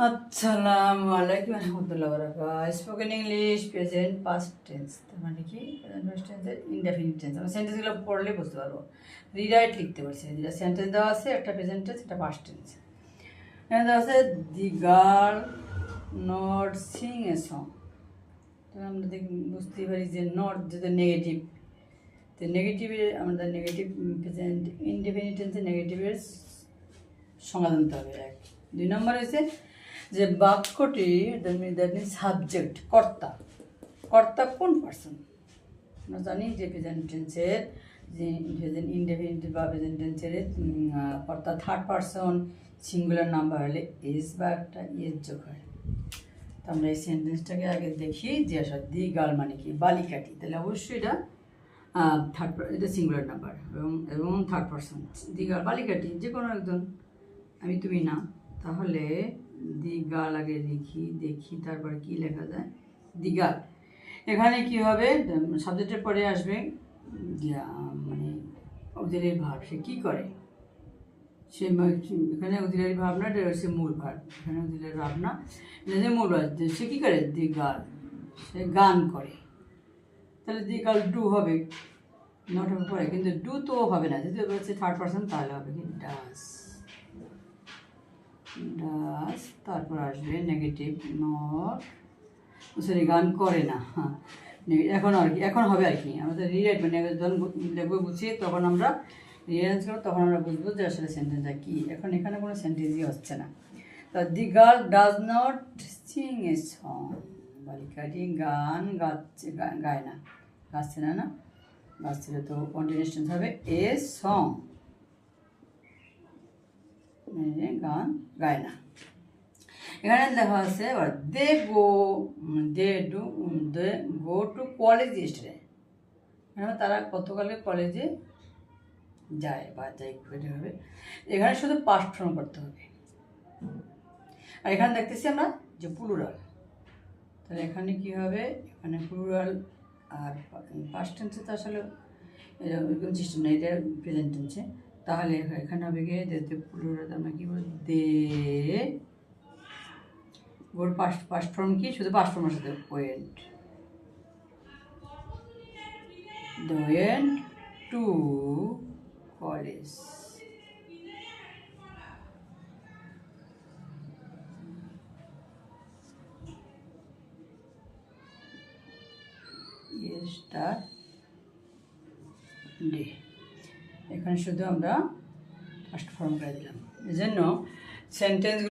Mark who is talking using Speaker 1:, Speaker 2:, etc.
Speaker 1: আসসালামু আলাইকুম রহমতুল্লাহ বারাকাতুহু। Spoken English present past tense, তার মানে কি প্রেজেন্ট পাস্ট টেন্সের ইনডেফিনিট টেন্স। আমরা সেন্টেন্সগুলো পড়লে বুঝতে পারবো। রিরাইট লিখতে পারছি, যেটা সেন্টেন্স দেওয়া আছে একটা প্রেজেন্ট টেন্স, একটা পাস্ট টেন্স। এখানে দেওয়া আছে the girl not sing a song. তখন আমরা বুঝতেই পারি যে নট যেটা নেগেটিভ, তো নেগেটিভের আমাদের নেগেটিভ প্রেজেন্ট ইনডেফিনিট টেন্সে নেগেটিভের সংজ্ঞা জানতে হবে। এক, দুই নম্বর হয়েছে যে বাক্যটি দ্যাট মিন সাবজেক্ট, কর্তা। কর্তা কোন পার্সন? আমরা জানি যে প্রেজেন্ট টেন্সের যে প্রেজেন্ট ইনডেফিনিটিভ বা প্রেজেন্ট টেন্সের কর্তা থার্ড পার্সন, সিঙ্গুলার নাম্বার হলে এস বা একটা এস যোগ হয়। তো আমরা এই সেন্টেন্সটাকে আগে দেখি যে আসলে দি গার্ল মানে কি, বালিকাটি, তাহলে অবশ্যই এটা এটা সিঙ্গুলার নাম্বার এবং থার্ড পার্সন। দি গার্ল বালিকাটি, যে কোনো একজন, আমি তুমি না। তাহলে দি গার্ল আগে লিখি, দেখি তারপর কি লেখা যায়। দি গার্ল, এখানে কি হবে, সাবজেক্টের পরে আসবে মানে অক্সিলারি ভার্ব। সে কী করে, সে এখানে অক্সিলারি ভার্ব না, এটা হচ্ছে মূল ভার্ব। এখানে অক্সিলারি ভার্ব না, এটা মূল ভার্ব। সে কী করে, দি গার্ল সে গান করে। তাহলে দি গার্ল ডু হবে, নট হবে পরে, কিন্তু ডু তো হবে না, যদি হচ্ছে থার্ড পার্সন তাহলে হবে কি ডাস। ডাস, তারপর আসবে নেগেটিভ নট, সরি গান করে না। হ্যাঁ, এখন আর কি, এখন হবে আর কি আমাদের রিরাইট, মানে যখন দেখবো গুছিয়ে তখন আমরা রিয়ারেঞ্জ করবো, তখন আমরা বুঝবো যে আসলে সেন্টেন্সটা কী। এখন এখানে কোনো সেন্টেন্সই হচ্ছে না। তা the girl does not sing a song, বালিকাটি গান গাচ্ছে, গায় না, গাচ্ছে না, না গাচ্ছে তো কন্টিনিউয়াস টেন্স হবে এ সং, গান গায় না। এখানে দেখা আছে দে গো টু কলেজ ইয়েস্টারডে, মানে তারা গতকালে কলেজে যায় বা যাই হবে। এখানে শুধু পাস্ট ফর্ম করতে হবে। আর এখানে দেখতেছি আমরা যে প্লুরাল, তাহলে এখানে কি হবে, এখানে প্লুরাল আর পাস্ট টেন্সে তো আসলে এরকম সিস্টেম নেই, এটা প্রেজেন্ট টেন্সে। তাহলে এখানে হবে গিয়ে যে প্লুরাল আমরা কী বলবো, দে ওর পাস্ট ফর্ম কি, শুধু পাস্ট ফর্মের সাথে went, went to college. Day, এখানে শুধু আমরা ফার্স্ট ফর্ম করে দিলাম। এই জন্য সেন্টেন্স